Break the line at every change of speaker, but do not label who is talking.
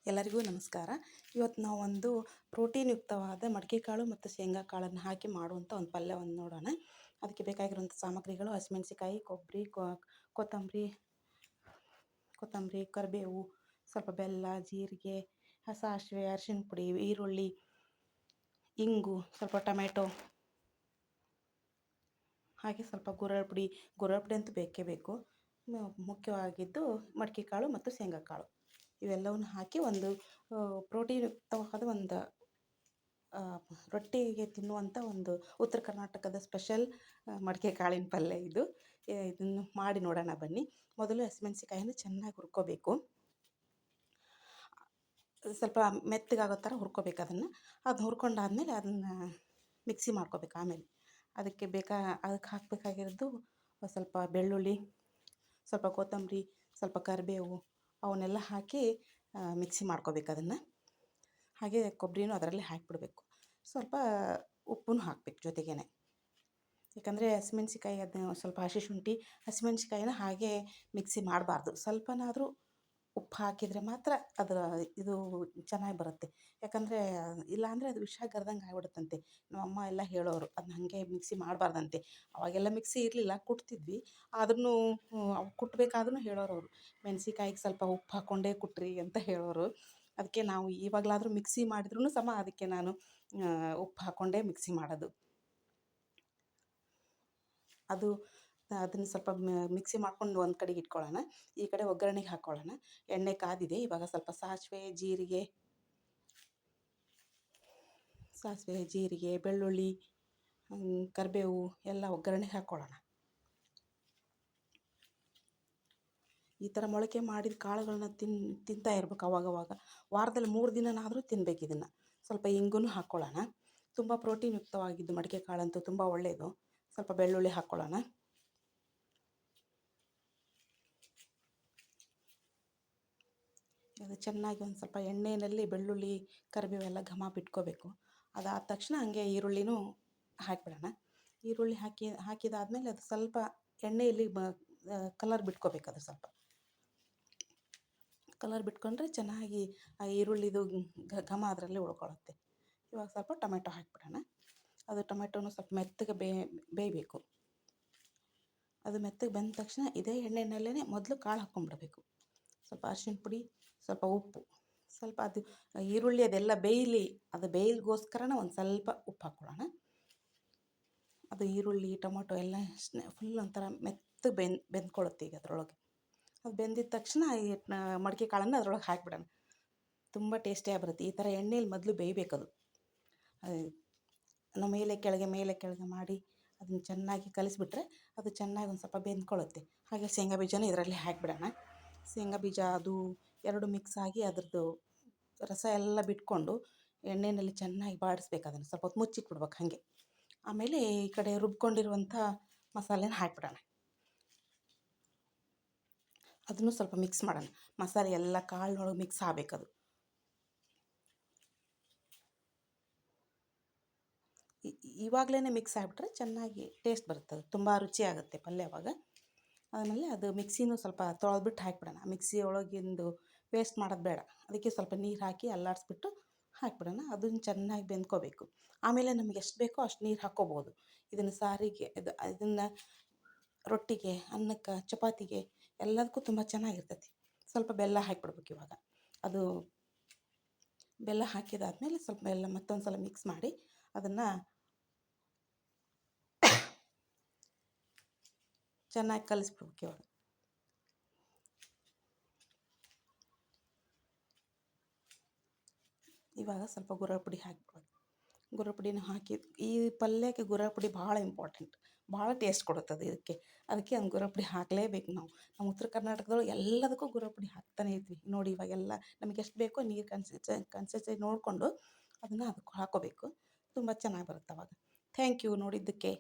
ಎಲ್ಲರಿಗೂ ನಮಸ್ಕಾರ. ಇವತ್ತು ನಾವು ಒಂದು ಪ್ರೋಟೀನ್ ಯುಕ್ತವಾದ ಮಡಿಕೆ ಕಾಳು ಮತ್ತು ಶೇಂಗಾ ಕಾಳನ್ನು ಹಾಕಿ ಮಾಡುವಂಥ ಒಂದು ಪಲ್ಯವನ್ನು ನೋಡೋಣ. ಅದಕ್ಕೆ ಬೇಕಾಗಿರುವಂಥ ಸಾಮಗ್ರಿಗಳು: ಹಸಿಮೆಣಸಿಕಾಯಿ, ಕೊಬ್ಬರಿ, ಕೊತ್ತಂಬರಿ, ಕರಿಬೇವು, ಸ್ವಲ್ಪ ಬೆಲ್ಲ, ಜೀರಿಗೆ, ಸಾಸಿವೆ, ಅರಿಶಿಣ ಪುಡಿ, ಈರುಳ್ಳಿ, ಇಂಗು, ಸ್ವಲ್ಪ ಟೊಮೆಟೊ, ಹಾಗೆ ಸ್ವಲ್ಪ ಗುರೆಳ್ಳು ಪುಡಿ ಅಂತೂ ಬೇಕೇ ಬೇಕು. ಮುಖ್ಯವಾಗಿದ್ದು ಮಡಿಕೆ ಕಾಳು ಮತ್ತು ಶೇಂಗಾ ಕಾಳು ಇವೆಲ್ಲವನ್ನು ಹಾಕಿ ಒಂದು ಪ್ರೋಟೀನ್ ಯುಕ್ತವಾದ ಒಂದು ರೊಟ್ಟಿಗೆ ತಿನ್ನುವಂಥ ಒಂದು ಉತ್ತರ ಕರ್ನಾಟಕದ ಸ್ಪೆಷಲ್ ಮಡಿಕೆ ಕಾಳಿನ ಪಲ್ಯ ಇದು. ಇದನ್ನು ಮಾಡಿ ನೋಡೋಣ ಬನ್ನಿ. ಮೊದಲು ಹಸಿಮೆಣಸಿಕಾಯನ್ನು ಚೆನ್ನಾಗಿ ಹುರ್ಕೋಬೇಕು. ಸ್ವಲ್ಪ ಮೆತ್ತಗಾಗೋ ಥರ ಹುರ್ಕೋಬೇಕು. ಅದನ್ನು ಹುರ್ಕೊಂಡಾದ್ಮೇಲೆ ಅದನ್ನು ಮಿಕ್ಸಿ ಮಾಡ್ಕೋಬೇಕು. ಆಮೇಲೆ ಅದಕ್ಕೆ ಹಾಕಬೇಕಾಗಿರೋದು ಸ್ವಲ್ಪ ಬೆಳ್ಳುಳ್ಳಿ, ಸ್ವಲ್ಪ ಕೊತ್ತಂಬರಿ, ಸ್ವಲ್ಪ ಕರಿಬೇವು, ಅವನ್ನೆಲ್ಲ ಹಾಕಿ ಮಿಕ್ಸಿ ಮಾಡ್ಕೋಬೇಕು ಅದನ್ನು. ಹಾಗೆ ಕೊಬ್ಬರಿನೂ ಅದರಲ್ಲಿ ಹಾಕಿಬಿಡ್ಬೇಕು. ಸ್ವಲ್ಪ ಉಪ್ಪು ಹಾಕಬೇಕು ಜೊತೆಗೇ. ಯಾಕಂದರೆ ಹಸಿಮೆಣ್ಸಿಕಾಯಿ ಅದನ್ನ ಸ್ವಲ್ಪ ಹಸಿಮೆಣ್ಸಿಕಾಯಿನ ಹಾಗೆ ಮಿಕ್ಸಿ ಮಾಡಬಾರ್ದು. ಸ್ವಲ್ಪನಾದರೂ ಉಪ್ಪು ಹಾಕಿದರೆ ಮಾತ್ರ ಅದರ ಇದು ಚೆನ್ನಾಗಿ ಬರುತ್ತೆ. ಯಾಕಂದರೆ ಇಲ್ಲಾಂದರೆ ಅದು ವಿಷ ಗರ್ದಂಗೆ ಆಗಿಬಿಡುತ್ತಂತೆ. ನಮ್ಮಮ್ಮ ಎಲ್ಲ ಹೇಳೋರು ಅದನ್ನ ಹಾಗೆ ಮಿಕ್ಸಿ ಮಾಡಬಾರ್ದಂತೆ. ಅವಾಗೆಲ್ಲ ಮಿಕ್ಸಿ ಇರಲಿಲ್ಲ, ಕುಟ್ತಿದ್ವಿ. ಆದ್ರೂ ಕುಟ್ಟಬೇಕಾದ್ರೂ ಹೇಳೋರು ಅವರು, ಮೆಣಸಿಕಾಯಿಗೆ ಸ್ವಲ್ಪ ಉಪ್ಪು ಹಾಕ್ಕೊಂಡೇ ಕುಟ್ರಿ ಅಂತ ಹೇಳೋರು. ಅದಕ್ಕೆ ನಾವು ಇವಾಗಲಾದರೂ ಮಿಕ್ಸಿ ಮಾಡಿದ್ರೂ ಸಮ ಅದಕ್ಕೆ ನಾನು ಉಪ್ಪು ಹಾಕ್ಕೊಂಡೇ ಮಿಕ್ಸಿ ಮಾಡೋದು. ಅದನ್ನು ಸ್ವಲ್ಪ ಮಿಕ್ಸಿ ಮಾಡ್ಕೊಂಡು ಒಂದು ಕಡೆಗೆ ಇಟ್ಕೊಳ್ಳೋಣ. ಈ ಕಡೆ ಒಗ್ಗರಣೆಗೆ ಹಾಕ್ಕೊಳ್ಳೋಣ. ಎಣ್ಣೆ ಕಾದಿದೆ. ಇವಾಗ ಸ್ವಲ್ಪ ಸಾಸಿವೆ, ಜೀರಿಗೆ, ಬೆಳ್ಳುಳ್ಳಿ, ಕರಿಬೇವು ಎಲ್ಲ ಒಗ್ಗರಣೆಗೆ ಹಾಕ್ಕೊಳ್ಳೋಣ. ಈ ಥರ ಮೊಳಕೆ ಮಾಡಿದ ಕಾಳುಗಳನ್ನ ತಿಂತಾ ಇರ್ಬೇಕು ಅವಾಗವಾಗ. ವಾರದಲ್ಲಿ 3 ದಿನನಾದರೂ ತಿನ್ಬೇಕು ಇದನ್ನು. ಸ್ವಲ್ಪ ಇಂಗು ಹಾಕ್ಕೊಳ್ಳೋಣ. ತುಂಬ ಪ್ರೋಟೀನ್ ಯುಕ್ತವಾಗಿದ್ದು ಮಡಿಕೆ ಕಾಳಂತೂ ತುಂಬ ಒಳ್ಳೆಯದು. ಸ್ವಲ್ಪ ಬೆಳ್ಳುಳ್ಳಿ ಹಾಕ್ಕೊಳ್ಳೋಣ. ಅದು ಚೆನ್ನಾಗಿ ಒಂದು ಸ್ವಲ್ಪ ಎಣ್ಣೆಯಲ್ಲಿ ಬೆಳ್ಳುಳ್ಳಿ, ಕರಿಬೇವು ಎಲ್ಲ ಘಮ ಬಿಟ್ಕೋಬೇಕು. ಅದಾದ ತಕ್ಷಣ ಹಾಗೆ ಈರುಳ್ಳಿನೂ ಹಾಕಿಬಿಡೋಣ. ಈರುಳ್ಳಿ ಹಾಕಿದಾದ್ಮೇಲೆ ಅದು ಸ್ವಲ್ಪ ಎಣ್ಣೆಯಲ್ಲಿ ಕಲರ್ ಬಿಟ್ಕೋಬೇಕು. ಅದು ಸ್ವಲ್ಪ ಕಲರ್ ಬಿಟ್ಕೊಂಡ್ರೆ ಚೆನ್ನಾಗಿ ಆ ಈರುಳ್ಳಿದು ಘಮ ಅದರಲ್ಲಿ ಉಳ್ಕೊಳ್ಳುತ್ತೆ. ಇವಾಗ ಸ್ವಲ್ಪ ಟೊಮೆಟೊ ಹಾಕಿಬಿಡೋಣ. ಅದು ಟೊಮೆಟೊನು ಸ್ವಲ್ಪ ಮೆತ್ತಗೆ ಬೇಯಬೇಕು. ಅದು ಮೆತ್ತಗೆ ಬೆಂದ ತಕ್ಷಣ ಇದೇ ಎಣ್ಣೆಯಲ್ಲೇ ಮೊದಲು ಕಾಳು ಹಾಕ್ಕೊಂಡ್ಬಿಡ್ಬೇಕು. ಸ್ವಲ್ಪ ಅರಿಶಿಣ ಪುಡಿ, ಸ್ವಲ್ಪ ಉಪ್ಪು, ಸ್ವಲ್ಪ ಅದು ಈರುಳ್ಳಿ ಅದೆಲ್ಲ ಬೇಯಲಿ. ಅದು ಬೇಯಲಿಗೋಸ್ಕರನೇ ಒಂದು ಸ್ವಲ್ಪ ಉಪ್ಪು ಹಾಕ್ಕೊಳ್ಳೋಣ. ಅದು ಈರುಳ್ಳಿ, ಟೊಮೊಟೊ ಎಲ್ಲ ಫುಲ್ ಒಂಥರ ಮೆತ್ತಗೆ ಬೆಂದ್ಕೊಳ್ಳುತ್ತೆ. ಈಗ ಅದರೊಳಗೆ ಅದು ಬೆಂದಿದ ತಕ್ಷಣ ಈ ಮಡಿಕೆ ಕಾಳನ್ನು ಅದರೊಳಗೆ ಹಾಕಿಬಿಡೋಣ. ತುಂಬ ಟೇಸ್ಟಿಯಾಗಿ ಬರುತ್ತೆ. ಈ ಥರ ಎಣ್ಣೆಯಲ್ಲಿ ಮೊದಲು ಬೇಯಬೇಕದು. ನಾವು ಮೇಲೆ ಕೆಳಗೆ ಮಾಡಿ ಅದನ್ನು ಚೆನ್ನಾಗಿ ಕಲಿಸ್ಬಿಟ್ರೆ ಅದು ಚೆನ್ನಾಗಿ ಒಂದು ಸ್ವಲ್ಪ ಬೆಂದ್ಕೊಳ್ಳುತ್ತೆ. ಹಾಗೆ ಶೇಂಗಾ ಬೀಜನೂ ಇದರಲ್ಲಿ ಹಾಕಿಬಿಡೋಣ. ಶೇಂಗಾ ಬೀಜ ಅದು ಎರಡು ಮಿಕ್ಸ್ ಆಗಿ ಅದರದ್ದು ರಸ ಎಲ್ಲ ಬಿಟ್ಕೊಂಡು ಎಣ್ಣೆಯಲ್ಲಿ ಚೆನ್ನಾಗಿ ಬಾಡಿಸ್ಬೇಕು. ಅದನ್ನು ಸ್ವಲ್ಪ ಹೊತ್ತು ಮುಚ್ಚಿಟ್ಬಿಡ್ಬೇಕು ಹಾಗೆ. ಆಮೇಲೆ ಈ ಕಡೆ ರುಬ್ಕೊಂಡಿರುವಂಥ ಮಸಾಲೆನ ಹಾಕಿಬಿಡೋಣ. ಅದನ್ನು ಸ್ವಲ್ಪ ಮಿಕ್ಸ್ ಮಾಡೋಣ. ಮಸಾಲೆ ಎಲ್ಲ ಕಾಳಿನೊಳಗೆ ಮಿಕ್ಸ್ ಆಗಬೇಕದು. ಇವಾಗಲೇ ಮಿಕ್ಸ್ ಆಗಿಬಿಟ್ರೆ ಚೆನ್ನಾಗಿ ಟೇಸ್ಟ್ ಬರುತ್ತೆ. ಅದು ತುಂಬ ರುಚಿಯಾಗುತ್ತೆ ಪಲ್ಯ ಅವಾಗ. ಆಮೇಲೆ ಅದು ಮಿಕ್ಸಿನೂ ಸ್ವಲ್ಪ ತೊಳೆದ್ಬಿಟ್ಟು ಹಾಕಿಬಿಡೋಣ. ಮಿಕ್ಸಿ ಒಳಗಿಂದು ವೇಸ್ಟ್ ಮಾಡೋದು ಬೇಡ. ಅದಕ್ಕೆ ಸ್ವಲ್ಪ ನೀರು ಹಾಕಿ ಅಲ್ಲಾಡಿಸ್ಬಿಟ್ಟು ಹಾಕಿಬಿಡೋಣ. ಅದನ್ನು ಚೆನ್ನಾಗಿ ಬೆಂದ್ಕೋಬೇಕು. ಆಮೇಲೆ ನಮಗೆ ಎಷ್ಟು ಬೇಕೋ ಅಷ್ಟು ನೀರು ಹಾಕ್ಕೋಬೋದು. ಇದನ್ನು ಸಾರಿಗೆ ಇದನ್ನು ರೊಟ್ಟಿಗೆ, ಅನ್ನಕ್ಕೆ, ಚಪಾತಿಗೆ ಎಲ್ಲದಕ್ಕೂ ತುಂಬ ಚೆನ್ನಾಗಿರ್ತೈತಿ. ಸ್ವಲ್ಪ ಬೆಲ್ಲ ಹಾಕಿಬಿಡ್ಬೇಕು ಇವಾಗ. ಅದು ಬೆಲ್ಲ ಹಾಕಿದಾದ್ಮೇಲೆ ಸ್ವಲ್ಪ ಬೆಲ್ಲ ಮತ್ತೊಂದು ಸಲ ಮಿಕ್ಸ್ ಮಾಡಿ ಅದನ್ನು ಚೆನ್ನಾಗಿ ಕಲಿಸ್ಬಿಡ್ಬೇಕು. ಇವಾಗ ಸ್ವಲ್ಪ ಗುರೆಳ್ಳು ಪುಡಿ ಹಾಕಿಬಿಡ್ಬೇಕು. ಗುರೆಳ್ಳು ಪುಡಿನ ಹಾಕಿ ಈ ಪಲ್ಯಕ್ಕೆ ಗುರೆಳ್ಳು ಪುಡಿ ಭಾಳ ಇಂಪಾರ್ಟೆಂಟ್. ಭಾಳ ಟೇಸ್ಟ್ ಕೊಡುತ್ತದೆ ಇದಕ್ಕೆ. ಅದಕ್ಕೆ ಒಂದು ಗುರೆಳ್ಳು ಪುಡಿ ಹಾಕಲೇಬೇಕು ನಾವು. ನಮ್ಮ ಉತ್ತರ ಕರ್ನಾಟಕದೊಳಗೆ ಎಲ್ಲದಕ್ಕೂ ಗುರೆಳ್ಳು ಪುಡಿ ಹಾಕ್ತಾನೆ ಇರ್ತೀವಿ. ನೋಡಿ ಇವಾಗೆಲ್ಲ ನಮಗೆ ಎಷ್ಟು ಬೇಕೋ ನೀರು ಕನ್ಸಿಸ್ಟೆನ್ಸಿ ನೋಡಿಕೊಂಡು ಅದನ್ನು ಅದಕ್ಕೆ ಹಾಕ್ಕೋಬೇಕು. ತುಂಬ ಚೆನ್ನಾಗಿ ಬರುತ್ತೆ ಅವಾಗ. ಥ್ಯಾಂಕ್ ಯು ನೋಡಿದ್ದಕ್ಕೆ.